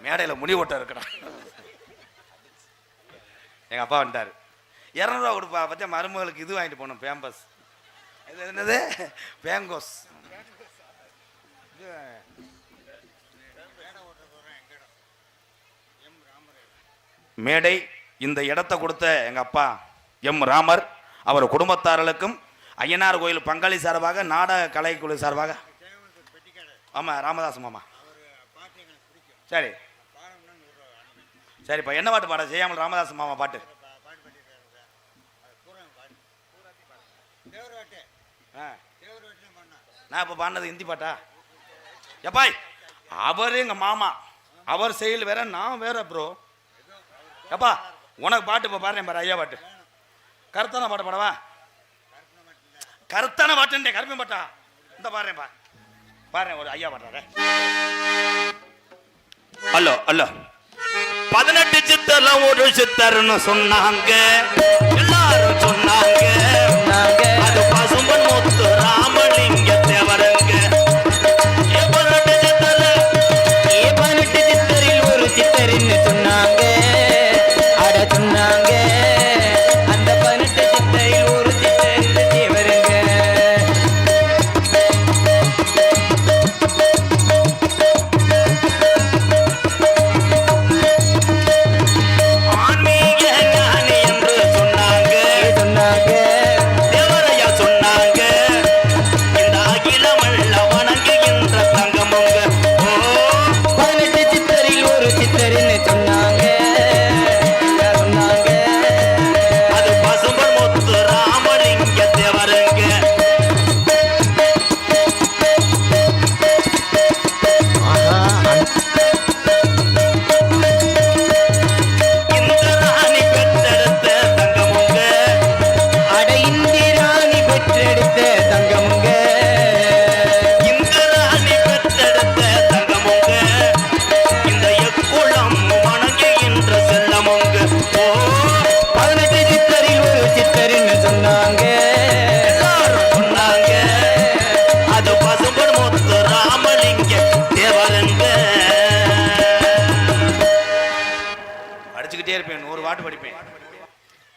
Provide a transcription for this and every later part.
மேடையில் முடி ஓட்ட இருக்கிறான். எங்கள் அப்பா வந்துட்டார். 200 கொடுப்பா பற்றியா மருமகளுக்கு இது வாங்கிட்டு போகணும், பேம்பஸ். இது என்னது? பேங்கோஸ். மேடை இந்த இடத்தை கொடுத்த எங்கள் அப்பா எம் ராமர், அவர் குடும்பத்தார்களுக்கும் ஐயனார் கோயில் பங்காளி சார்பாக, நாடக கலைக்குழு சார்பாக. ஆமாம், ராமதாஸ் மாமா. சரி சரிப்பா, என்ன பாட்டு பாட? செய்யாமல் ராமதாஸ் மாமா பாட்டு. நான் இப்போ பாடினது ஹிந்தி பாட்டா? எப்பாய், அவர் எங்கள் மாமா, அவர் செயல் வேற, நான் வேற ப்ரோ. எப்பா உனக்கு பாட்டு இப்போ பாடுறேன் பாரு, ஐயா பாட்டு. கருத்தான பாட்டு பாடவா? கருத்தான பாட்டுன்றேன், கருப்பேன் பாட்டா. இந்த பாடுறேன் பாடுறேன், ஒரு ஐயா பாடுறாரு. அல்லோ அல்லோ. 18 சித்தர்லாம் ஒரு சித்தர்னு சொன்னாங்க, எல்லாரும் சொன்னாங்க. அது பசும்பன் முத்து ராமலிங்க தேவரங்க. 18 சித்தரில் ஒரு சித்தரின்னு சொன்னாங்க, அட சொன்னாங்க. அந்த 18 சித்தரில் ஒரு சித்தரின்னு தேவரங்க.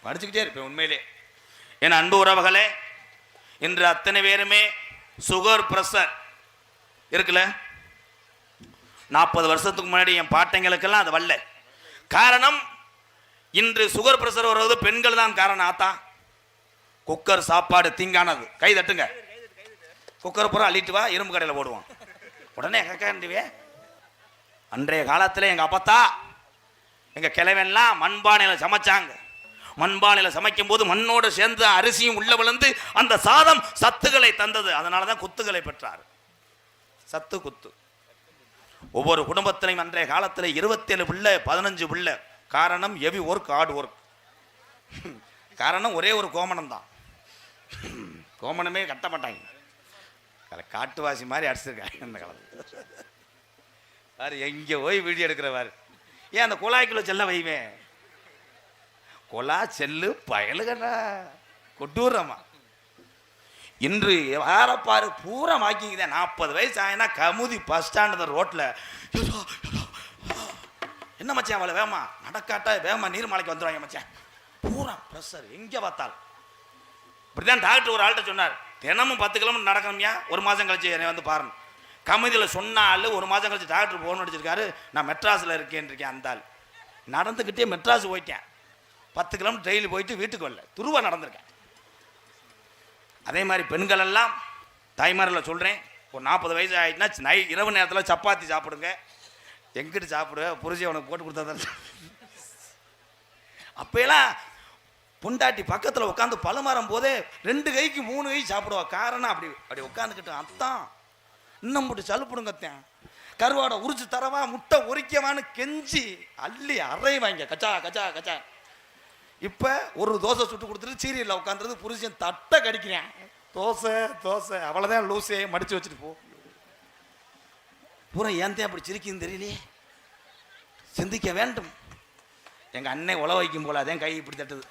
படிச்சுக்கிட்டே இருப்பேன் உண்மையிலே. என் அன்பு உறவுகளே, இன்று அத்தனை பேருமே சுகர் பிரஷர் இருக்குல்ல. 40 வருஷத்துக்கு முன்னாடி என் பாட்டைங்களுக்கெல்லாம் அது வரல. காரணம், இன்று சுகர் பிரஷர் வருவது பெண்கள் தான் காரணம். ஆத்தா, குக்கர் சாப்பாடு தீங்கானது. கை தட்டுங்க. குக்கர் பூரா அள்ளிட்டு வா, இரும்பு கடையில் போடுவான். உடனே கக்கண்டிவே. அன்றைய காலத்தில் எங்கள் அப்பத்தா எங்கள் கிழவெல்லாம் மண்பானையில் சமைச்சாங்க. மண்பானையில் சமைக்கும் போது மண்ணோடு சேர்ந்து அரிசியும் உள்ள விழுந்து அந்த சாதம் சத்துக்களை தந்தது. அதனால தான் குத்துக்களை பெற்றார். சத்து குத்து. ஒவ்வொரு குடும்பத்திலையும் அன்றைய காலத்தில் 27 பிள்ளை, 15 பிள்ளை. காரணம் ஹெவி ஒர்க், ஹார்ட் ஒர்க். காரணம் ஒரே ஒரு கோமணம் தான். கோமணமே கட்ட மாட்டாங்க. காட்டுவாசி மாதிரி அடிச்சிருக்காங்க அந்த காலத்தில். வேறு எங்கே போய் வீடியோ எடுக்கிறவாரு. ஏன் அந்த குழாய்க்குள்ள செல்ல வைவேன்? கொலா செல்லு பயலுகண்ணா கொட்டூரமா. இன்று யாரப்பாரு பூரா வாக்கிங்க. 40 வயசு ஆயினா கமுதி பஸ் ஸ்டாண்டு ரோட்டில் என்ன மச்சான் அவளை வேமா நடக்காட்டா வேமா நீர்மலைக்கு வந்துடுவாங்க மச்சான். பூரா ப்ரெஷர் எங்கே பார்த்தாலும். இப்படிதான் டாக்டர் ஒரு ஆள்கிட்ட சொன்னார், தினமும் 10 கிலோமீட்டர் நடக்கணும்யா, 1 மாதம் கழிச்சு என்னை வந்து பாருங்க. கமுதியில் சொன்னாலும் 1 மாதம் கழிச்சு டாக்டர் ஃபோன் அடிச்சிருக்காரு, நான் மெட்ராஸில் இருக்கேன். அந்த ஆள் நடந்துக்கிட்டே மெட்ராஸ் போயிட்டேன். 10 கிலோமீட்டர் டெய்லி போயிட்டு வீட்டுக்கு வரல, துருவா நடந்திருக்கேன். அதே மாதிரி பெண்கள் எல்லாம் தாய்மாரில் சொல்கிறேன், ஒரு 40 வயசு ஆகிட்டுனா இரவு நேரத்தில் சப்பாத்தி சாப்பிடுங்க. எங்கிட்டு சாப்பிடுவேன்? புரிஞ்சு அவனுக்கு போட்டு கொடுத்தா. அப்போலாம் பொண்டாட்டி பக்கத்தில் உட்காந்து பழமாறும் போதே 2 கைக்கு 3 கை சாப்பிடுவா. காரணம் அப்படி உட்காந்துக்கிட்டு அத்தான் இன்னும் போட்டு சலுப்பிடுங்கத்தேன். கருவாடை உரிச்சு தரவா, முட்டை உரிக்கவான்னு கெஞ்சி அள்ளி அரைவாங்க. கச்சா கச்சா கச்சா. இப்போ ஒரு தோசை சுட்டு கொடுத்துட்டு சீரியலில் உட்காந்துறது புருஷன் தட்டை கடிக்கிறேன். தோசை தோசை அவ்வளோதான், லூசே மடித்து வச்சுட்டு போ. பூரா ஏன் அப்படி சிரிக்குன்னு தெரியலையே. சிந்திக்க வேண்டும். எங்கள் அன்னை உழ வைக்கும் போல அதே கை இப்படி தட்டுது.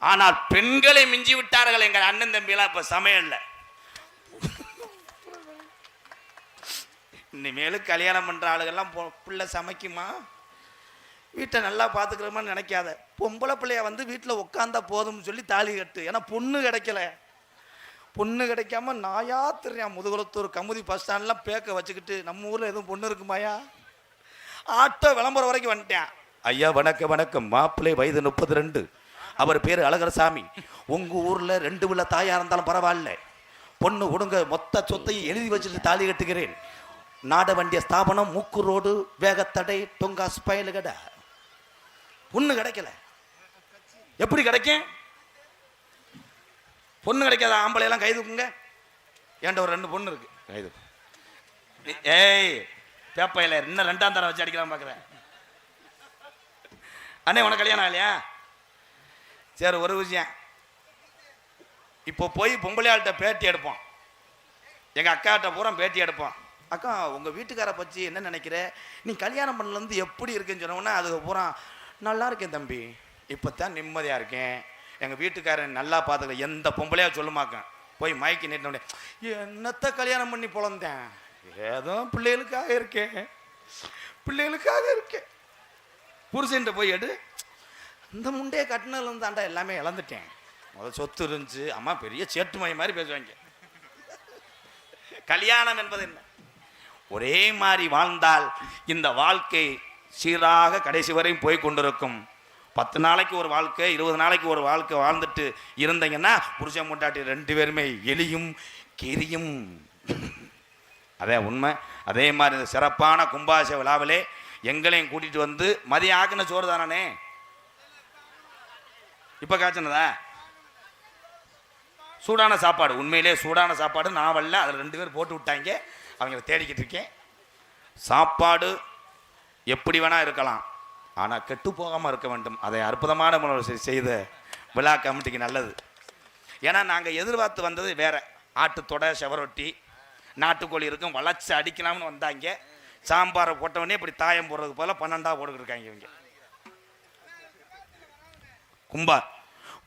ஆனால் பெண்களை மிஞ்சி விட்டார்கள் எங்கள் அண்ணன் தம்பியெல்லாம். இப்போ சமையல்ல இனிமேலும் கல்யாணம் பண்ற ஆளுகள்லாம் பிள்ளை சமைக்குமா, வீட்டை நல்லா பார்த்துக்கிறோமான்னு நினைக்காத. பொம்பளை பிள்ளைய வந்து வீட்டில் உட்காந்தா போதும்னு சொல்லி தாலி கட்டு. ஏன்னா பொண்ணு கிடைக்கல. பொண்ணு கிடைக்காம நாயா தெரியான் முதுகுளத்தூர் கமுதி பஸ் ஸ்டாண்ட்லாம் பேக்க வச்சுக்கிட்டு நம்ம ஊரில் எதுவும் பொண்ணு இருக்குமாயா? ஆட்டோ விளம்பரம் வரைக்கும் வந்துட்டேன். ஐயா வணக்கம் வணக்கம், மாப்பிள்ளை வயது 32, அவர் பேர் அழகரசாமி. உங்கள் ஊரில் 2 விழா தாயாக இருந்தாலும் பரவாயில்ல, பொண்ணு கொடுங்க, மொத்த சொத்தையும் எழுதி வச்சுட்டு தாலி கட்டுகிறேன். நாட வண்டிய ஸ்தாபனம், மூக்கு ரோடு, வேகத்தடை, தொங்கா ஸ்பயல் கடை. பொண்ணு கிடைக்கல, எப்படி கிடைக்கும்? பொண்ணு கிடைக்காத ஆம்பளை எல்லாம் கைதுக்குங்க. ஏன்ட ஒரு 2 பொண்ணு இருக்கு கைது. ஏய் பேப்பையில இன்னும் 2ஆம் தரம் வச்சு அடிக்கலாம் பார்க்குறேன். அண்ணே உனக்கு கல்யாணம் ஆகலையா? சரி ஒரு விஷயம், இப்போ போய் பொம்பளையாள்கிட்ட பேட்டி எடுப்போம். எங்கள் அக்காட்ட பூரா பேட்டி எடுப்போம். அக்கா உங்கள் வீட்டுக்காரை பற்றி என்ன நினைக்கிற, நீ கல்யாணம் பண்ணலேருந்து எப்படி இருக்குன்னு சொன்னோன்னா அதுக்கு பூரா நல்லா இருக்கேன் தம்பி, இப்போ தான் நிம்மதியாக இருக்கேன், எங்கள் வீட்டுக்காரன் நல்லா பார்த்துக்கல, எந்த பொம்பளையா சொல்லுமாக்கேன். போய் மயக்கி நீட்டினோடனே என்னத்தை கல்யாணம் பண்ணி பொழந்தேன், ஏதோ பிள்ளைகளுக்காக இருக்கேன், பிள்ளைகளுக்காக இருக்கேன். புருஷன்ட்ட போய் எடு, இந்த முண்டையை கட்டினதுலேருந்து தாண்டா எல்லாமே இழந்துட்டேன், முதல் சொத்து இருந்துச்சு, அம்மா பெரிய சேட்டு மைய மாதிரி பேசுவாங்க. கல்யாணம் என்பது என்ன? ஒரே மாதிரி வாழ்ந்தால் இந்த வாழ்க்கை சீராக கடைசி வரையும் போய் கொண்டிருக்கும். 10 நாளைக்கு ஒரு வாழ்க்கை, 20 நாளைக்கு ஒரு வாழ்க்கை வாழ்ந்துட்டு இருந்தீங்கன்னா புருஷன் முண்டாட்டி 2 பேருமே எலியும் கெரியும். அதே உண்மை. அதே மாதிரி இந்த சிறப்பான கும்பாச விழாவிலே எங்களையும் கூட்டிட்டு வந்து மதியம் ஆக்கின சோறு தானே இப்போ காய்ச்சினதா? சூடான சாப்பாடு, உண்மையிலே சூடான சாப்பாடு. நான் வரல, அதில் 2 பேர் போட்டு விட்டாங்க, அவங்கள தேடிக்கிட்டு இருக்கேன். சாப்பாடு எப்படி வேணா இருக்கலாம், ஆனால் கெட்டு போகாமல் இருக்க வேண்டும். அதை அற்புதமான முறையில் செய்த விழா கமிட்டிக்கு நல்லது. ஏன்னா நாங்கள் எதிர்பார்த்து வந்தது வேற, ஆட்டுத்தொடை, செவரொட்டி, நாட்டுக்கோழி இருக்கும், வளைச்சி அடிக்கலாம்னு வந்தாங்க. சாம்பாரை போட்டவொடனே இப்படி தாயம் போடுறதுக்கு போல 12ஆக போட்டுக்கிட்டு இருக்காங்க இவங்க.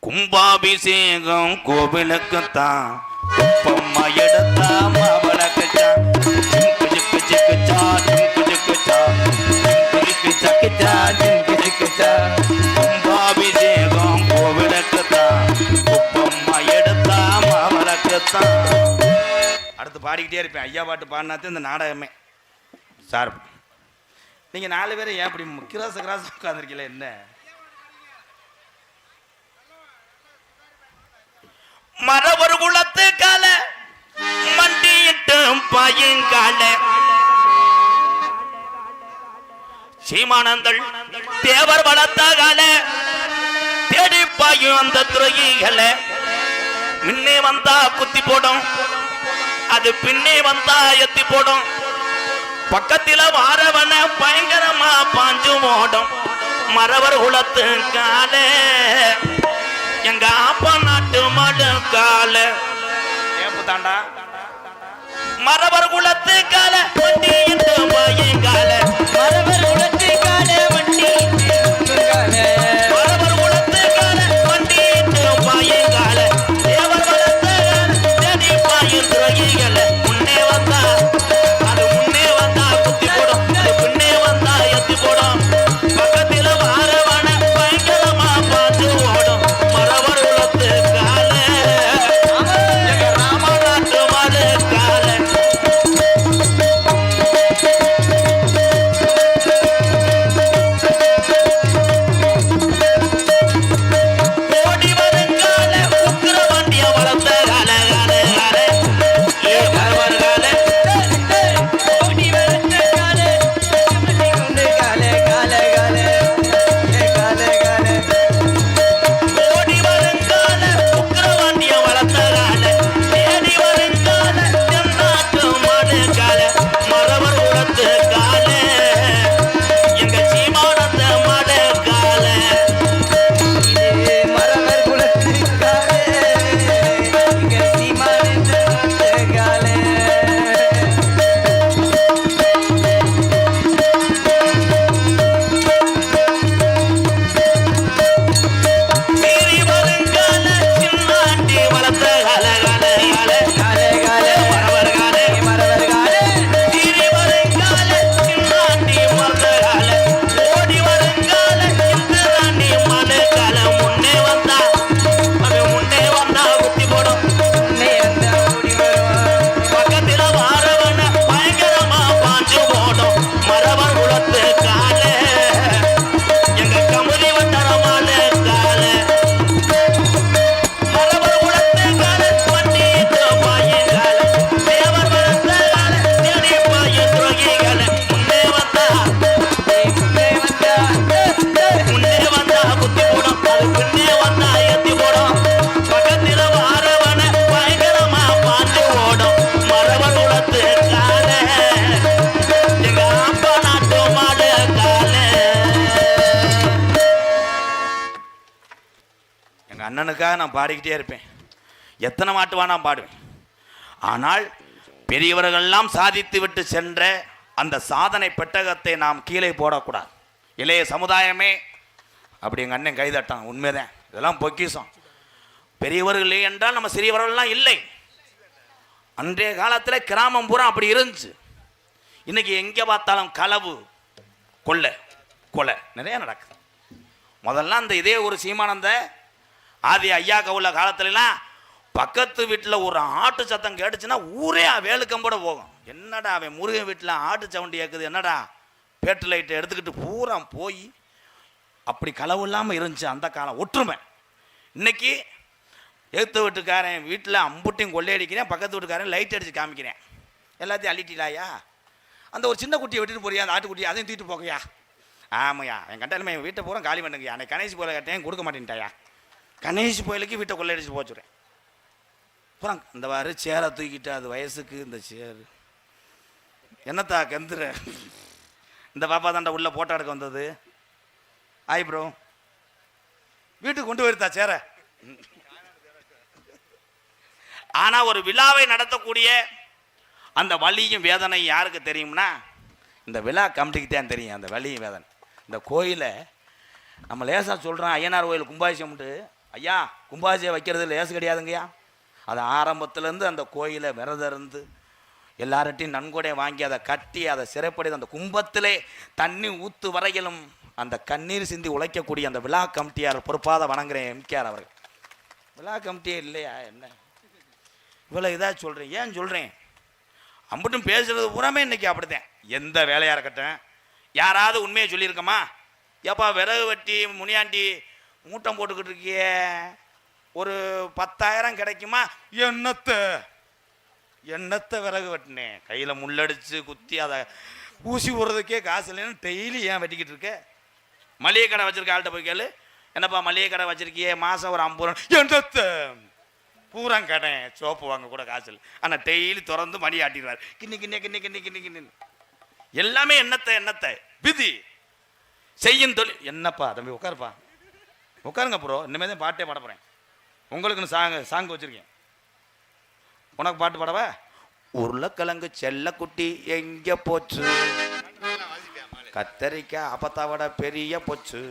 கும்பாபிஷேகம் கோவிலுக்குத்தான், குப்பம்மா எடுத்தா மாவளக்குச்சான், கும்பாபிஷேகம் கோவிலுக்குத்தான், குப்பம்மா எடுத்தா மாவளக்குத்தான். அடுத்து பாடிக்கிட்டே இருப்பேன். ஐயா பாட்டு பாடினாத்து இந்த நாடகமே. சார் நீங்கள் 4 பேர் ஏன் அப்படி கிராச உட்காந்துருக்கீங்களா? என்ன மரபொரு குளத்து கால மண்டியிட்டு பையங்கால சீமானந்தள் தேவர் வளர்த்த கால தேடி பாயும் அந்த துறைகளை முன்னே வந்தா குத்தி போடும், அது பின்னே வந்தா எத்தி போடும், பக்கத்தில வாரவன பயங்கரமா பாஞ்சு ஓடும். மரவர் குளத்து கால எங்க அப்பா நாட்டு மாடு கால ஏப்பு தாண்டா. மரவர் குளத்து கால வண்டி என்று கால, மரவர் குளத்து கால வண்டி கால, மரவர் குளத்து கால வண்டி என்று கால, தேவர் வளர்த்த தேடி பாயும் துறைகளை முன்னே வந்தா அது முன்னே வந்தா குத்தி போடும், அது பின்னே வந்தா எத்தி போடும், பக்கத்தில் வாரவன பயங்கரமா பார்த்து ஓடும். மரவர் குளத்து கால எங்க ராமநாட்டு மாடு கால. அண்ணனுக்காக நான் பாடிக்கிட்டே இருப்பேன். எத்தனை மாட்டுவா நான் பாடுவேன். ஆனால் பெரியவர்கள்லாம் சாதித்து விட்டு சென்ற அந்த சாதனை பெட்டகத்தை நாம் கீழே போடக்கூடாது. இளைய சமுதாயமே அப்படி எங்கள் அண்ணன் கைதட்டான். உண்மைதான், இதெல்லாம் பொக்கிஷம். பெரியவர்கள் என்றால் நம்ம சிறியவர்கள்லாம் இல்லை. அன்றைய காலத்தில் கிராமம் பூரா அப்படி இருந்துச்சு. இன்னைக்கு எங்கே பார்த்தாலும் களவு, கொலை நிறைய நடக்குது. முதல்ல அந்த இதே ஒரு சீமானந்த ஆதி ஐயா கவுல காலத்துலலாம் பக்கத்து வீட்டில் ஒரு ஆட்டு சத்தம் கேட்டுச்சுன்னா ஊரே வேலுக்கம்போட போகும். என்னடா அவன் முருகன் வீட்டில் ஆட்டு சவுண்டு கேட்குது, என்னடா பேட்டு லைட்டை எடுத்துக்கிட்டு பூரா போய் அப்படி களவு இல்லாமல் இருந்துச்சு அந்த காலம், ஒற்றுமை. இன்னைக்கு எழுத்து வீட்டுக்காரன் வீட்டில் அம்புட்டையும் கொள்ளையடிக்கிறேன், பக்கத்து வீட்டுக்காரன் லைட் அடித்து காமிக்கிறேன், எல்லாத்தையும் அள்ளிட்டிலாயா, அந்த ஒரு சின்ன குட்டியை விட்டுட்டு போறியா, அந்த ஆட்டுக்குட்டியை அதையும் தூக்கிட்டு போகையா. ஆமாய்யா, என் கட்டாலுமே என் வீட்டை பூரா காலி பண்ணுங்கய்யா, அன்னைக்கு கணேஷ் போயில கேட்டேன் கொடுக்க மாட்டேன்ட்டாயா, கணேஷ் போயிலுக்கு வீட்டை கொள்ளையடிச்சு போச்சுறேன். அப்புறம் இந்த வாரு சேரை தூக்கிட்டு அது வயசுக்கு இந்த சேரு என்னத்தா கந்துற, இந்த பாப்பா தாண்டா உள்ள போட்டோ எடுக்க வந்தது. ஆய் ப்ரோ, வீட்டுக்கு கொண்டு போயிருத்தா சேர. ஆனா ஒரு விழாவை நடத்தக்கூடிய அந்த வலியும் வேதனை யாருக்கு தெரியும்னா இந்த விழா கமிட்டிக்கு தான் தெரியும். அந்த வலியும் வேதனை. இந்த கோயிலை நம்ம லேசாக சொல்கிறோம், ஐயனார் கோயில் கும்பாபிஷேகம்ட்டு. ஐயா, கும்பாபிஷேகம் வைக்கிறது லேசு கிடையாதுங்கய்யா. அது ஆரம்பத்துலேருந்து அந்த கோயிலை விரதம் இருந்து எல்லார்ட்டையும் நன்கொடை வாங்கி அதை கட்டி அதை சிறைப்படி அந்த கும்பத்திலே தண்ணி ஊத்து வரையிலும் அந்த கண்ணீர் சிந்தி உழைக்கக்கூடிய அந்த விழா கமிட்டியார் பொறுப்பாத வணங்குறேன் எம்கேஆர் அவர்கள். விழா கமிட்டியே இல்லையா என்ன இவ்வளோ இதாக சொல்கிறேன்? ஏன் சொல்கிறேன், அம்பட்டும் பேசுகிறது பூராமே இன்றைக்கி அப்படித்தான். எந்த வேலையாக இருக்கட்டும், யாராவது உண்மையை சொல்லியிருக்கோமா? ஏப்பா விறகு வெட்டி முனியாண்டி மூட்டம் போட்டுக்கிட்டு இருக்கியே, ஒரு 10,000 கிடைக்குமா? என்னத்தை விறகு வெட்டினேன், கையில் முள்ளடிச்சு குத்தி அதை ஊசி போடுறதுக்கே காசு இல்லைன்னு டெய்லி ஏன் வெட்டிக்கிட்டு இருக்க? மளிகை கடை வச்சிருக்க ஆள்கிட்ட போய் கேளு, என்னப்பா மளிகை கடை வச்சிருக்கியே, மாதம் ஒரு 50 ரூபா. என்னத்தை பூரா கடை சோப்பு வாங்க கூட காசு இல்லை, ஆனால் டெய்லி திறந்து மணி ஆட்டிடுவார். கிண்ணி எல்லாமே என்னத்தை விதி செய்யும் தொழில். என்னப்பா தம்பி உட்காருப்பா, உட்காருங்க ப்ரோ, இனிமேல் தான் பாட்டே பாட போகிறேன். உங்களுக்குன்னு சாங்கு வச்சுருக்கேன். உனக்கு பாட்டு பாடவா? உருளைக்கிழங்கு செல்லக்குட்டி எங்கே போச்சு, கத்தரிக்காய் அப்பத்தாவோட பெரிய போச்சு.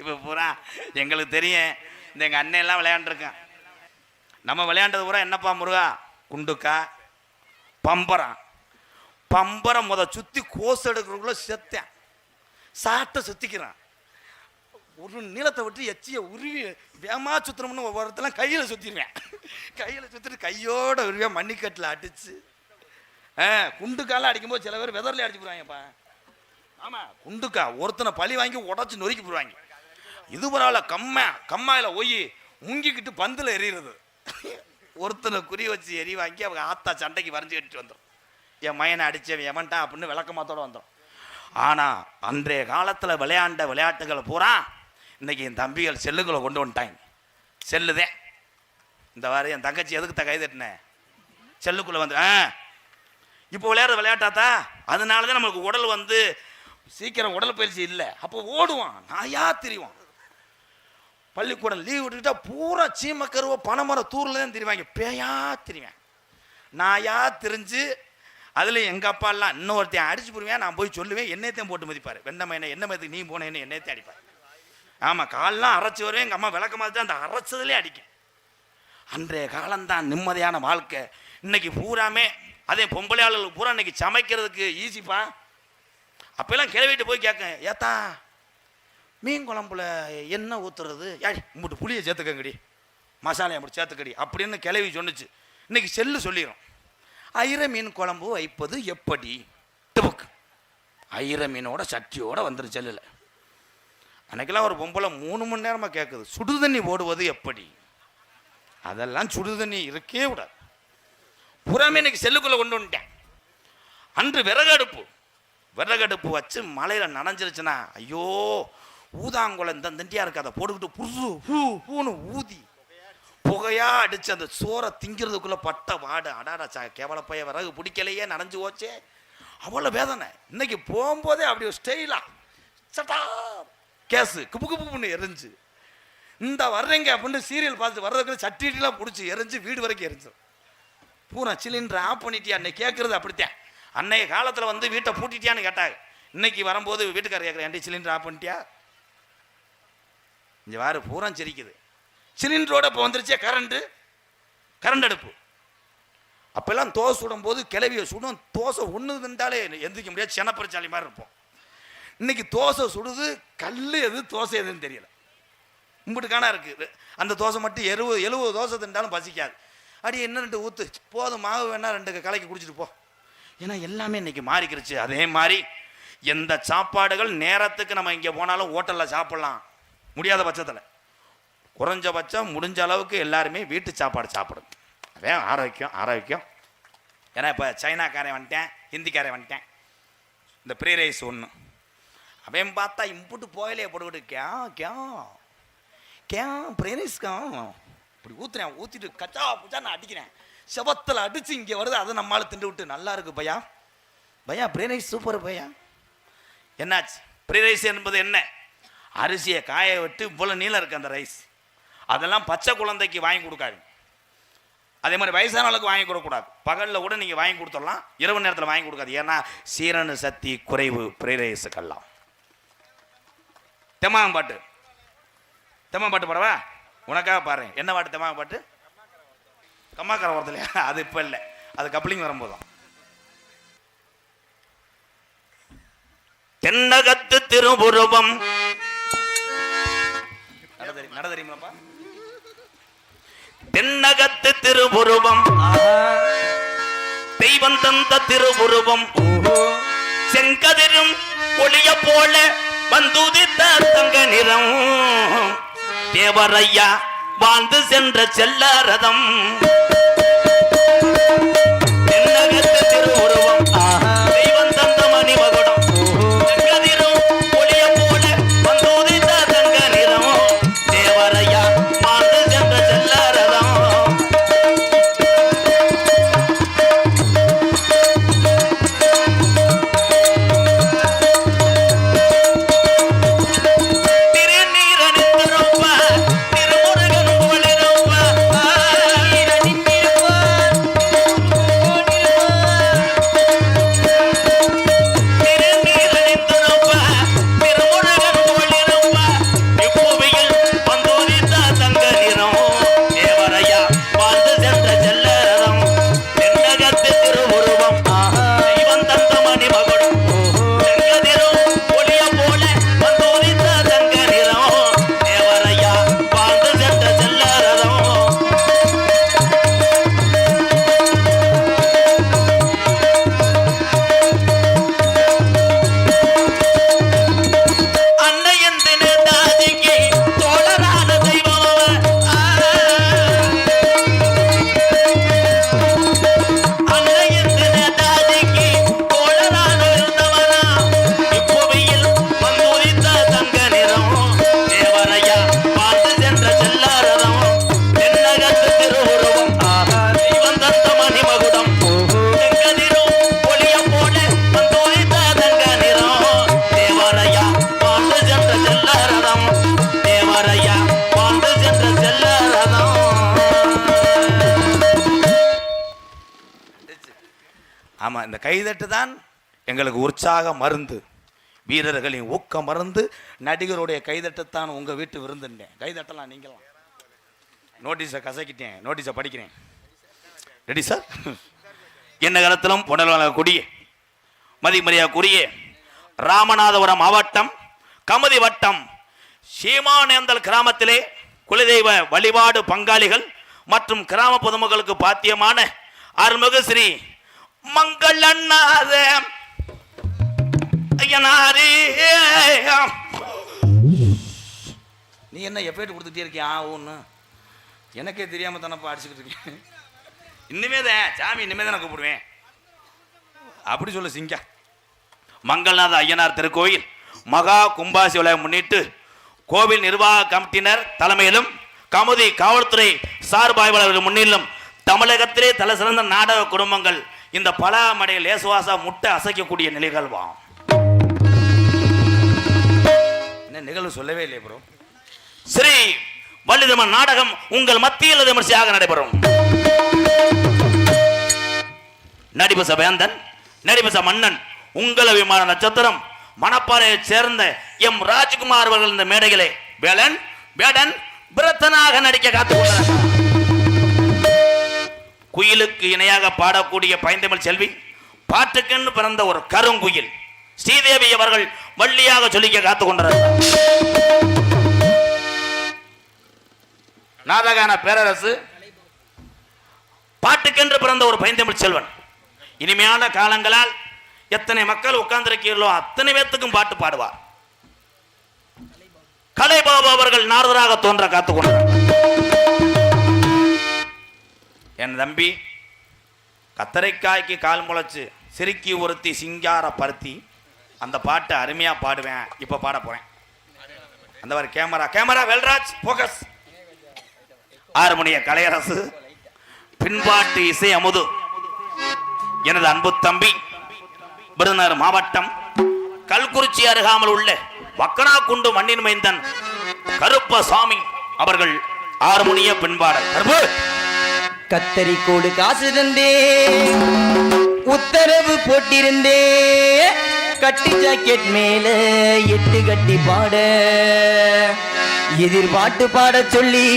இப்போ பூரா எங்களுக்கு தெரியும், இந்த எங்கள் அண்ணன் எல்லாம் விளையாண்டுருக்கேன். நம்ம விளையாண்டது பூரா என்னப்பா முருகா, குண்டுக்கா பம்பரம் சுற்றி கோசு எடுக்கிறதுக்குள்ள செத்தேன், சாட்டை சுற்றிக்கிறான். ஒரு நீளத்தை விட்டு எச்சியை உருவி வேமா சுற்றுறோம்னு ஒவ்வொருத்தெல்லாம் கையில் சுற்றிடுவேன். கையில் சுற்றிட்டு கையோட உருவியா மண்ணிக்கட்டில் அடிச்சு குண்டுக்காலாம் அடிக்கும்போது சில பேர் வெதர்ல அடிச்சு போடுவாங்கப்பா. ஆமாம், குண்டுக்கா ஒருத்தனை பழி வாங்கி உடச்சி நொறுக்கி போடுவாங்க. இது பரவாயில்ல, கம்மாயில் ஒய் முங்கிக்கிட்டு பந்தில் எறிகிறது. ஒருத்தனை குறி வச்சு எரி வாங்கி அவங்க ஆத்தா சண்டைக்கு வரைஞ்சி கட்டிட்டு வந்துடும். என் மயனை அடித்தவன் எவன்ட்டா அப்படின்னு விளக்கமாத்தோடு வந்துடும். ஆனால் அன்றைய காலத்தில் விளையாண்ட விளையாட்டுகள் பூரா இன்றைக்கி என் தம்பிகள் செல்லுகளை கொண்டு வந்துட்டாங்க. செல்லுதேன் இந்த வாரம் என் தங்கச்சி எதுக்கு கை தட்டினேன், செல்லுக்குள்ளே வந்து இப்போ விளையாடுற விளையாட்டாத்தா. அதனால தான் நம்மளுக்கு உடல் சீக்கிரம் உடல் பயிற்சி இல்லை. அப்போ ஓடுவான், நாயா திரிவான். பள்ளிக்கூடம் லீவ் விட்டுக்கிட்டா பூரா சீமக்கருவ பனைமரம் தூரில் தான் திரிவாங்க, பேயா திரிவேன், நாயா திரிஞ்சு. அதில் எங்கள் அப்பாலாம் இன்னொருத்தையும் அடிச்சு போடுவேன். நான் போய் சொல்லுவேன், என்னத்தையும் போட்டு மதிப்பார். வெண்ணமையனை என்ன மதிக்கு நீ போனேன்னு என்னத்தையும் அடிப்பார். ஆமாம், காலெலாம் அரைச்சி வருவேன். எங்கள் அம்மா விளக்க மாதிரி தான் அந்த அரைச்சதுலேயே அடிக்கும். அன்றைய காலம்தான் நிம்மதியான வாழ்க்கை. இன்னைக்கு பூராமே அதே பொம்பளை ஆளுகளுக்கு பூரா இன்னைக்கு சமைக்கிறதுக்கு ஈஸிப்பா. அப்போல்லாம் கிளவிட்டு போய் கேட்க, ஏத்தா மீன் குழம்புல என்ன ஊற்றுறது, யாடி உங்கள்கிட்ட புளியை சேர்த்துக்கங்கடி, மசாலையை அப்படி சேர்த்துக்கடி அப்படின்னு கிளவி சொன்னிச்சு. இன்னைக்கு செல்லு சொல்லிடும், ஐர மீன் குழம்பு வைப்பது எப்படி, ஐர மீனோட சட்டியோட வந்துடும் செல்லில். அன்னைக்கெல்லாம் ஒரு பொம்பளை 3 மணி நேரமாக கேட்குது, சுடுதண்ணி போடுவது எப்படி. அதெல்லாம் சுடுதண்ணி இருக்கே விடாது, புறாமே இன்னைக்கு செல்லுக்குள்ளே கொண்டு வந்துட்டேன். அன்று விறகடுப்பு வச்சு மலையில் நனைஞ்சிருச்சுன்னா ஐயோ ஊதாங்குளம் இந்த தண்டியாக இருக்கு, அதை போட்டுக்கிட்டு பூன்னு ஊதி புகையா அடிச்சு அந்த சோறை திங்கிறதுக்குள்ள பட்ட வாடு. அடாடா கேவலப்பைய விறகு பிடிக்கலையே, நனைஞ்சு போச்சே, அவ்வளோ வேதனை. இன்னைக்கு போகும்போதே அப்படி ஒரு ஸ்டைலா சட்டா கேஸு குப்பு குப்புன்னு எரிஞ்சு இந்த வர்றீங்க அப்படின்னு சீரியல் பார்த்துட்டு வர்றதுக்கு சட்டிலாம் பிடிச்சி எரிஞ்சு வீடு வரைக்கும் எரிஞ்சிடும். பூரா சிலிண்டர் ஆஃப் பண்ணிட்டியா அன்னைக்கு கேட்குறது அப்படித்தான். அன்னைய காலத்தில் வந்து வீட்டை பூட்டிட்டியான்னு கேட்டாங்க. இன்னைக்கு வரும்போது வீட்டுக்காரர் கேட்குறேன் ஏன்டி சிலிண்டர் ஆஃப் பண்ணிட்டியா? இங்கே வாரு பூரா சிரிக்குது. சிலிண்டரோட இப்போ வந்துருச்சே கரண்ட் அடுப்பு. அப்பெல்லாம் தோசை சுடும்போது கிளவியை சுடும். தோசை ஒன்று இருந்தாலே எந்திரிக்க முடியாது, செனப்பரிச்சாலி மாதிரி இருப்போம். இன்னைக்கு தோசை சுடுது, கல் எது தோசை எதுன்னு தெரியல. இம்பிட்டுக்கான இருக்குது. அந்த தோசை மட்டும் 70 தோசை தின்றாலும் பசிக்காது. அடி என்ன 2 ஊற்று போதும், மாவு வேணா 2 கலக்கி குடிச்சிட்டு போ. ஏன்னா எல்லாமே இன்னைக்கு மாறிக்கிருச்சு. அதே மாதிரி எந்த சாப்பாடுகள் நேரத்துக்கு நம்ம இங்கே போனாலும் ஹோட்டலில் சாப்பிட்லாம் முடியாத பட்சத்தில் குறைஞ்சபட்சம் முடிஞ்ச அளவுக்கு எல்லாருமே வீட்டு சாப்பாடு சாப்பிடுங்க. அதே ஆரோக்கியம். ஏன்னா இப்போ சைனாக்காரன் வந்துட்டேன், ஹிந்திக்காரன் வந்துட்டேன். இந்த ஃப்ரீ ரைஸ் ஒன்று அவன் பார்த்தா இம்புட்டு போயிலே போட்டுக்கிட்டு ஃப்ரீ ரைஸ்க்கா இப்படி ஊற்றுறேன். ஊற்றிட்டு கச்சா புச்சா நான் அடிக்கிறேன். செவத்தில் அடித்து இங்கே வருது. அதை நம்மளால் திண்டு விட்டு நல்லா இருக்கு பையா ஃப்ரீ ரைஸ் சூப்பர் பையா. என்னாச்சு? ஃப்ரீ ரைஸ் என்பது என்ன? அரிசியை காய விட்டு இவ்வளோ நீளம் இருக்குது அந்த ரைஸ். அதெல்லாம் பச்சை குழந்தைக்கு வாங்கி கொடுக்காது. அதே மாதிரி வயசானவளுக்கு வாங்கி கொடுக்கக்கூடாது. பகலில் கூட நீங்கள் வாங்கி கொடுத்துடலாம், இரவு நேரத்தில் வாங்கி கொடுக்காது. ஏன்னா சீரண சக்தி குறைவு ஃப்ரீ ரைஸுக்கெல்லாம். தெம்மாங்க பாட்டு பாடவா? உனக்காக பாரு. என்ன பாட்டு? தெம்மாங்க பாட்டு. கம்மாக்கார வரதுலையா? அது இப்போ இல்லை, அது கப்ளிங் வரும்போதுதான். தென்னகத்து திருபுருவம் நட தெரியுமாப்பா? தென்னகத்து திருபுருவம் தெய்வம் தந்த திருபுருவம் செங்கதிரும் ஒளிய போல வந்துதித்த தங்க நிறம் தேவரையா வாழ்ந்து சென்ற செல்ல ரதம். தென்னகத்து திருபுருவம் தெய்வம் தந்த மணிமகுடம் செங்கதிரும் ஒளிய போல வந்துதித்த தங்க நிறம் தேவரையா வாழ்ந்து சென்ற செல்ல ரதம். ஆமாம், இந்த கைதட்டு தான் எங்களுக்கு உற்சாக மருந்து, வீரர்களின் ஊக்க மருந்து. நடிகருடைய கைதட்டுத்தான் உங்கள் வீட்டு விருந்துட்டேன். கைதட்டலாம் நீங்களாம். நோட்டீஸை கசக்கிட்டேன், நோட்டீஸை படிக்கிறேன். Ready sir? என்ன காலத்திலும் புனர்வளக்கூடிய மதிமரியாதைக்குரிய ராமநாதபுரம் மாவட்டம் கமுதி வட்டம் சீமானேந்தல் கிராமத்திலே குலதெய்வ வழிபாடு பங்காளிகள் மற்றும் கிராம பொதுமக்களுக்கு பாத்தியமான அருள்மிகு ஸ்ரீ மங்களநாத ஐயனாரே. நீ என்ன எப்பேட்டு கொடுத்துட்டே இருக்கியா? ஒன்று எனக்கே தெரியாம தானப்பா அடிச்சுக்கிட்டு இருக்கேன். இனிமே தான் சாமி, இனிமே தான் நான் கூப்பிடுவேன் அப்படி சொல்ல சிங்கா. மங்களநாத ஐயனார் திருக்கோயில் மகா கும்பாசி விழாவை முன்னிட்டு கோவில் நிர்வாக கமிட்டியினர் தலைமையிலும் கமுதி காவல்துறை சார்பாய்வாளர்கள் முன்னிலும் தமிழகத்திலே தலை சிறந்த நாடக குடும்பங்கள் இந்த பலாமடையில் லேசுவாசா முட்டை அசைக்கக்கூடிய நிகழ்வாம். என்ன நிகழ்வு சொல்லவே இல்லை ப்ரோ. ஸ்ரீ வள்ளிதமன் நாடகம் உங்கள் மத்தியில் விமர்சையாக நடைபெறும். நடிபச வேந்தன், நடிபச மன்னன், உங்கள் விமான நட்சத்திரம் மணப்பாறையை சேர்ந்த எம் ராஜ்குமார் அவர்கள் இந்த மேடைகளே வேலன் வேடன் பிரத்தனாக நடிக்க காத்துக்கொண்டார். குயிலுக்கு இணையாக பாடக்கூடிய பைந்தமிழ் செல்வி, பாட்டுக்கென்று பிறந்த ஒரு கருங்குயில் ஸ்ரீதேவி அவர்கள் வள்ளியாக சொல்லிக்க காத்துக்கொண்டார். நாதகான பேரரசு, பாட்டுக்கென்று பிறந்த ஒரு பைந்தமிழ் செல்வன். இனிமையான காலங்களால் எத்தனை மக்கள் உட்கார்ந்திருக்கிறீர்களோ அத்தனை பேத்துக்கும் பாட்டு பாடுவார். கலைபாபு அவர்கள் நாரதராக தோன்ற காத்துக்கொண்டார். என் தம்பி கத்தரைக்காய்க்கு கால் முளைச்சு சிரிக்கி ஒருத்தி சிங்கார பருத்தி, அந்த பாட்டு அருமையா பாடுவேன். இப்ப பாட போறேன். அந்த மாதிரி கேமரா கேமரா வேல்ராஜ் போக்கஸ். ஆறுமணிய கலையரசு, பின்பாட்டு இசை அமுது எனது அன்பு தம்பி விருதுநகர் மாவட்டம் கல்குறிச்சி அருகாமல் உள்ள வக்கனாக்குண்டு மண்ணின் மைந்தன் கருப்பசாமி அவர்கள் ஆறுமணிய பின்பாடல். கத்தரிக்கோடு காசு தந்தே உத்தரவு போட்டிருந்தே, கட்டி ஜாக்கெட் மேல 8 கட்டி பாட, எதிர்பாட்டு பாட சொல்லி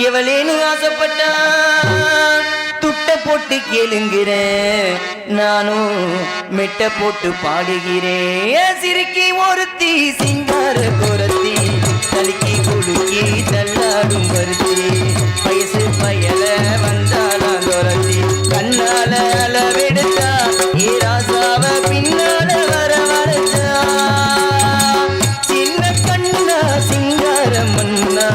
எவளேனு ஆசைப்பட்டா, துட்ட போட்டு கேளுங்கிறேன், நானும் மெட்ட போட்டு பாடுகிறேன். சிரிக்கி ஒருத்தி சிங்கார குரத்தி, தலுக்கி குலுக்கி தள்ளாடும் வருத்தி, வயசு பயல வந்தாளா துரத்தி, கண்ணால அளவெடுத்தா ஈராசாவ பின்னால வரவழைச்சா, சின்ன கண்ணா சிங்கார மன்னா,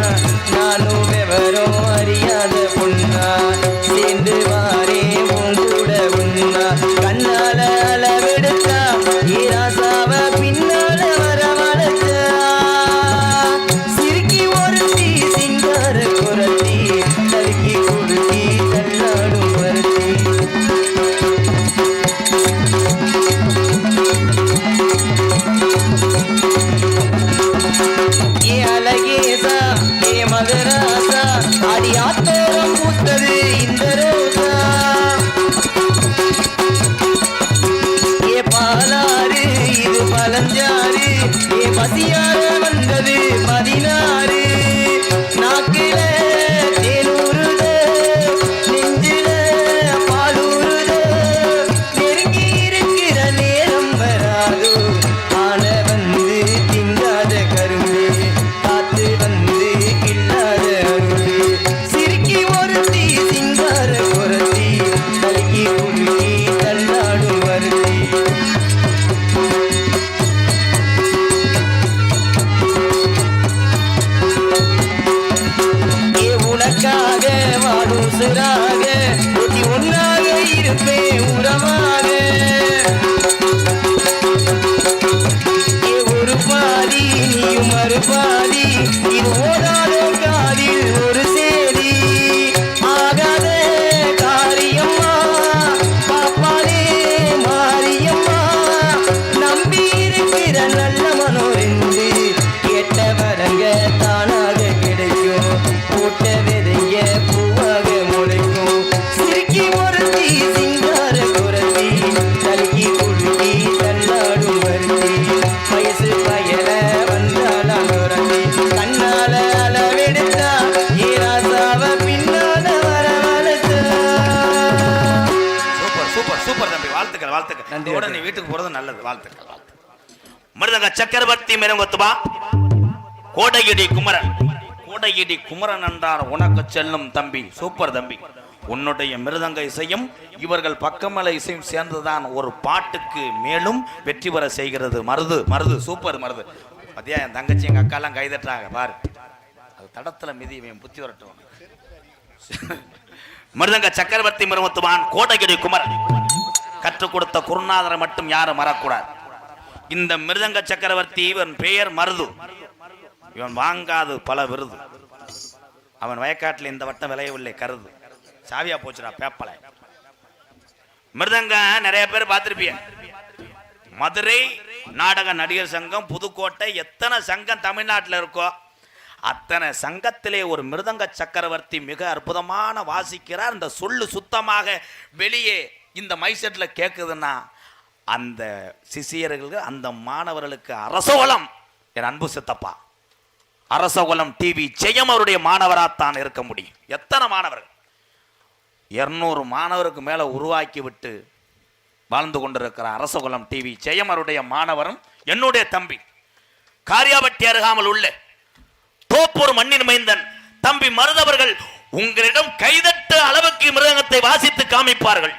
நானும் விவரம் அறியாத பொண்ணா, சேர்ந்து வாரே உன் கூட உன்னா, கண்ணால அளவெடுத்தா ஈராசாவ பின்னால வரவழைச்சா, சிரிக்கி ஒருத்தி சிங்கார குரத்தி, தலுக்கி குலுக்கி தள்ளாடும் வருத்தி. ஏ அழகேசா ஏ மகராசா, அடி ஆத்தோரம் பூத்தது இந்த ரோசா, ஏ பாலாறு இது பழஞ்சாறு, ஏ பசியார வந்தது 16, நாக்கில தேனூறுத நெஞ்சில பாலூறுத, நெருங்கி இருக்கிற நேரம் வராதோ, ஆன வந்து திங்காத கரும்பு, காத்து வந்து கில்லாத அரும்பு, சிரிக்கி ஒருத்தி சிங்கார குரத்தி, தலுக்கி குலுக்கி தள்ளாடும் வருத்தி. ஏ உனக்காக வாடும் சுராக, ஒத்தி ஒன்னாக இருப்பேன் உறவாக, ஏ ஒரு பாதி நீயும் மறுபாதி, இது ஓடாத காதில் ஒரு சேதி, ஆகாத காரியம்மா பாப்பாலே மாரியம்மா, நம்பி இருக்கிற நல்ல மனோரெண்டு, கேட்ட வரங்க தானாக கிடைக்கும், போட்ட விதைய பூவாக முளைக்கும், சிரிக்கி ஒருத்தி சிங்கார குரத்தி, தலுக்கி குலுக்கி தள்ளாடும் வருத்தி, வயசு பயல வந்தாளா நுரத்தி, கண்ணால அளவெடுத்தா ஈராசாவ பின்னால வரவழைச்சா. சூப்பர் சூப்பர் சூப்பர் தம்பி, வாழ்த்துக்கள் வாழ்த்துக்கள். நன்றியோட நீ வீட்டுக்கு போறது நல்லது. வாழ்த்துக்கள் வாழ்த்துக்கள். மிருதங்க சக்கரவர்த்தி மிருங்கத்துவா கோடையிடி குமரன். கோடையிடி குமரன் என்றார் உனக்கு செல்லும் தம்பி. சூப்பர் தம்பி, உன்னுடைய மிருதங்க இசையும் இவர்கள் பக்கமலை இசையும் சேர்ந்துதான் ஒரு பாட்டுக்கு மேலும் வெற்றி பெற செய்கிறது. மருது மருது சூப்பர் மருது. பத்தியா என் தங்கச்சி எங்க அக்கா எல்லாம் கைதட்டுறாங்க பாரு, அது தடத்துல மிதி புத்தி வரட்டும். மிருதங்க சக்கரவர்த்தி மிருகத்துவான் கோடையிடி குமரன் கற்றுக் கொடுத்த குருநாதரை மட்டும் யாரும் மறக்கூடாது. இந்த மிருதங்க சக்கரவர்த்தி இவன் பெயர் மருது. இவன் வாங்காது பல விருது. அவன் வயக்காட்டில் இந்த வட்டம் விளையவில்லை கருது. சாவியா போச்சுடா பேப்பலை. மிருதங்க நிறைய பேர் பார்த்திருப்பிய. மதுரை நாடக நடிகர் சங்கம், புதுக்கோட்டை, எத்தனை சங்கம் தமிழ்நாட்டில் இருக்கோ அத்தனை சங்கத்திலே ஒரு மிருதங்க சக்கரவர்த்தி மிக அற்புதமான வாசிக்கிறார். இந்த சொல்லு சுத்தமாக வெளியே இந்த மைசெட்டில் கேட்குதுன்னா அந்த சிஷியர்களுக்கு, அந்த மாணவர்களுக்கு அரசகுலம், என் அன்பு சித்தப்பா, அரசகுலம் டிவி ஜெயம் அவருடைய மாணவராகத்தான் இருக்க முடியும். எத்தனை மாணவர்கள், 200 மாணவருக்கு மேலே உருவாக்கி விட்டு வாழ்ந்து கொண்டிருக்கிற அரசகுலம் டிவி ஜெயம் அவருடைய மாணவரும் என்னுடைய தம்பி, காரியாபட்டி அருகாமல் உள்ள தோப்பூர் மண்ணின் மைந்தன் தம்பி மருதவர்கள் உங்களிடம் கைதட்டு அளவுக்கு மிருதங்கத்தை வாசித்து காமிப்பார்கள்.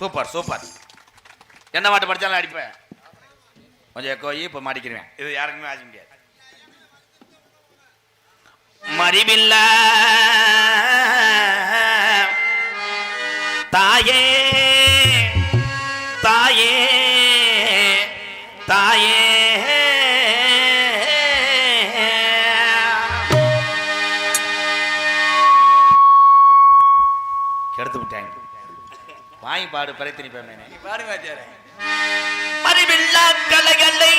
Super super. என்ன பாட்டு படிச்சாலும் அடிப்பேன். கொஞ்சம் எக்கோயி இப்போ மாட்டிக்கிறேன். இது யாருக்குமே ஆசை முடியாது. மறிவில்ல தாயே தாயே தாயே கெடுத்து விட்டாங்க. வாங்கி பாடு பறைத்தினி பேமேனே பாடுங்க. மறிவில்லா கலைகளை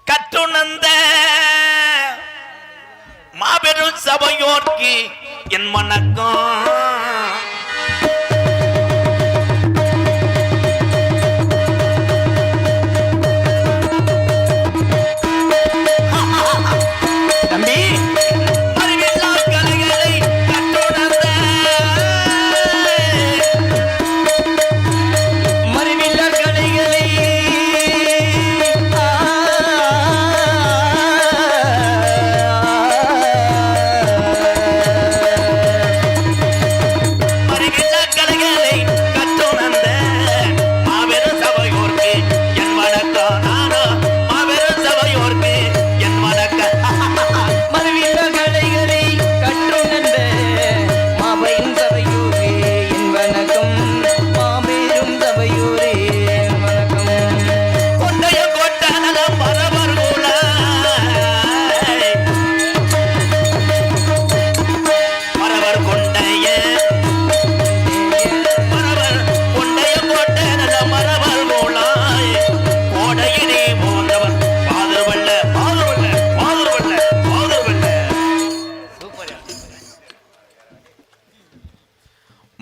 கற்றுணர்ந்த மாபெரும் சபையோர்க்கு என் வணக்கம்.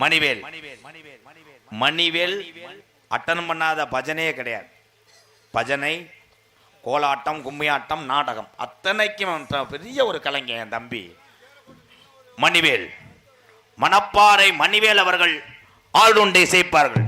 மணிவேல். மணிவேல் அட்டன் பண்ணாத பஜனையே கிடையாது. பஜனை, கோலாட்டம், கும்மியாட்டம், நாடகம் அத்தனைக்கும் பெரிய ஒரு கலைஞர் என் தம்பி மணிவேல். மணப்பாறை மணிவேல் அவர்கள் ஆளுண்டை இசைப்பார்கள்.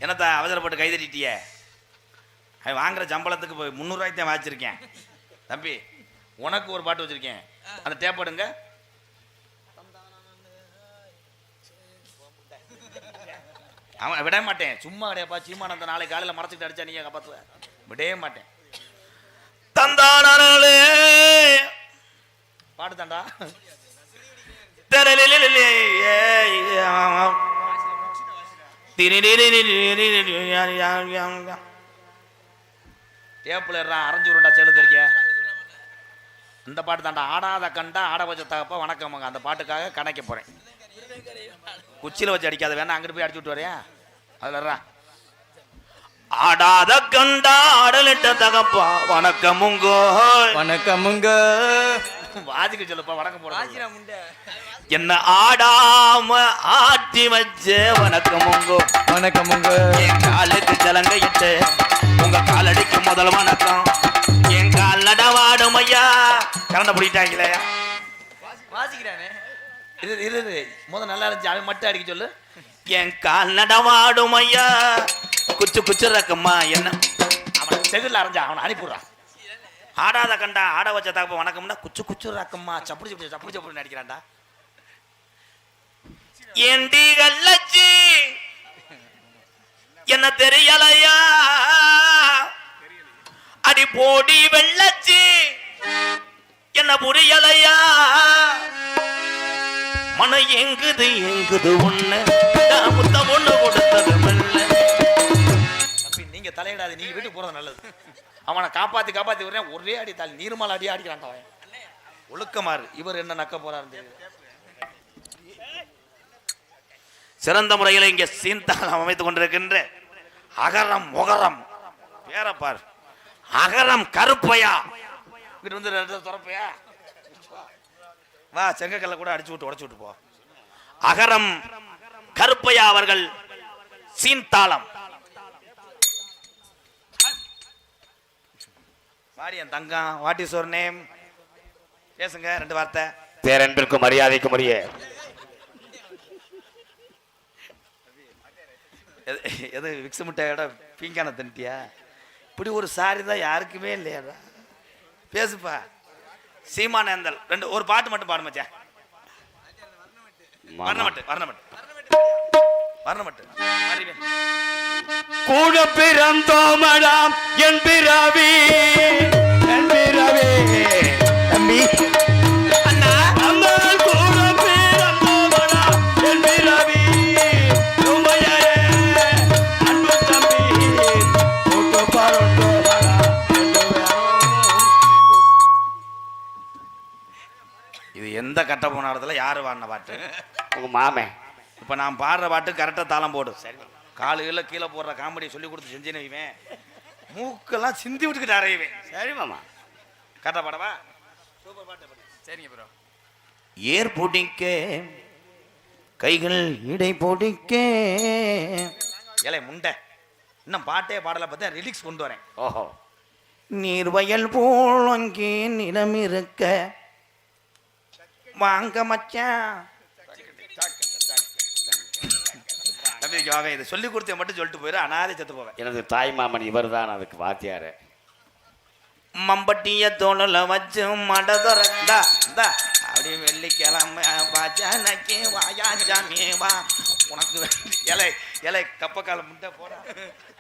என்னத்தா அவசரப்பட்டு கை தட்டிட்டிய? வாங்குற சம்பளத்துக்கு 300 ரூபாய்க்கு தான் வாச்சிருக்கேன் தம்பி. உனக்கு ஒரு பாட்டு வச்சிருக்கேன், அந்த டேப்படுங்க. அவன் விட மாட்டேன், சும்மா கிடையாப்பா. சீமானந்த நாளை காலையில் மறைச்சிட்டு அடிச்சா நீங்க காப்பாத்துவ, விடவே மாட்டேன். தந்தானே பாட்டு தாண்டா. டேப்புல அரைஞ்சூருண்டா செல்லு தெரிக்க. இந்த பாட்டு தாண்டா. ஆடாத கண்டா ஆட வச்ச தகப்ப வணக்கம்ங்க. அந்த பாட்டுக்காக கணக்க போறேன். குச்சியில வச்சு அடிக்காத, வேணா அங்கிட்டு போய் அடிச்சு விட்டு வரையா. அதுல ஆடாத கண்டா ஆடலிட்ட தகப்பா வணக்கமுங்க வணக்கமுங்க. வாதிக்க சொல்லுப்பா, வணக்கம் போட. என்ன ஆடாம ஆட்டி வச்ச வணக்கமுங்க வணக்கமுங்க. என் காலுக்கு ஜலங்க இட்டு உங்க காலடிக்கு முதல் வணக்கம். என் கால் நடவாடும் ஐயா. கரண்ட பிடிட்டாங்களே வாசிக்கிறானே. இது முதல் நல்லா இருந்துச்சு, அவன் மட்டும் அடிக்க சொல்லு. என் கால் நடவாடும் ஐயா குச்சு குச்சு ரக்கம்மா. என்ன அவன் செகுல அரைஞ்சா அவனை அனுப்பிடுறான். ஆடாத கண்டா ஆட வச்ச தகப்ப வணக்கம்னா குச்சு குச்சு ரக்கம்மா சப்புடி சப்புடி சப்புடி சப்புடி நடிக்கிறான்டா. ஏண்டி கள்ளச்சி என்ன தெரியலையா, அடி போடி வெள்ளச்சி என்ன புரியலையா. மன எங்குது எங்குது ஒண்ணு முத்த ஒண்ணு கொடுத்தது மெல்ல. தம்பி நீங்க தலையிடாது, நீங்க வீட்டுக்கு போறது நல்லது. அவனை காப்பாத்தி காப்பாத்தி வரேன். ஒரே அடி தாலி நீர்மால அடி அடிக்கிறான் அவன். ஒழுக்கமாறு. இவர் என்ன நக்க போறாரு. சிறந்த முறையில் இங்கே சீன்தாளம் அமைத்துக் கொண்டிருக்கின்ற அகரம் முகரம் பேரப்பார் அகரம் கருப்பையா. இங்கிட்டு வந்து துறப்பையா வா, செங்கக்கல்ல கூட அடிச்சு விட்டு உடச்சு விட்டு போ. அகரம் கருப்பையா அவர்கள் சீன்தாளம். வாடியன் தங்கம், வாட் இஸ் யுவர் நேம்? பேசுங்க 2 வார்த்தை. பேரன்பிற்கும் மரியாதைக்கும் உரிய எது விக்ஸ் முட்டையோட பீங்கான தண்டியா? இப்படி ஒரு சாரி தான் யாருக்குமே இல்லையாடா. பேசுப்பா. சீமானேந்தல் 2 ஒரு பாட்டு மட்டும் பாடு மச்சான். வர்ணமட்டு கூட பிறந்தோமடாம் என் பிறவி தம்பி. இது எந்த கட்ட போனாடத்துல யாரு பாடின பாட்டு? உங்க மாமே. இப்ப நான் பாடுற பாட்டு கரெக்டா தாளம் போடு. சரி, காலுல கீழே போடுற காமெடியை சொல்லி கொடுத்து செஞ்சுன்னு மூக்கெல்லாம் சிந்தி விட்டுக்கிட்டு அறையவேன். சரி மாமா, கரெக்டா பாடவா? சூப்பர் பாட்டு. சரிங்க ப்ரோ. ஏர் பிடிக்க கைகள் இடை பிடிக்க. ஏலே முண்டை, இன்னும் பாட்டே பாடலை பார்த்தா ரிலிக்ஸ் கொண்டு வரேன். ஓஹோ. நீர் வயல் போல் அங்கே நிலம் இருக்க வாங்க மச்சான். தம்பிக்கு வாங்க, இதை சொல்லி கொடுத்த மட்டும் சொல்லிட்டு போயிரு, அனாதை செத்து போவேன். எனது தாய் மாமன் இவர்தான் அதுக்கு வாத்தியாரு. மம்பட்டிய தோணுல வச்சு மடதுறந்தா அப்படி வெள்ளிக்கிழமை பஜனைக்கு வாயா சாமி வா. உனக்கு இலை இலை கப்பக்கால முட்டை போடா.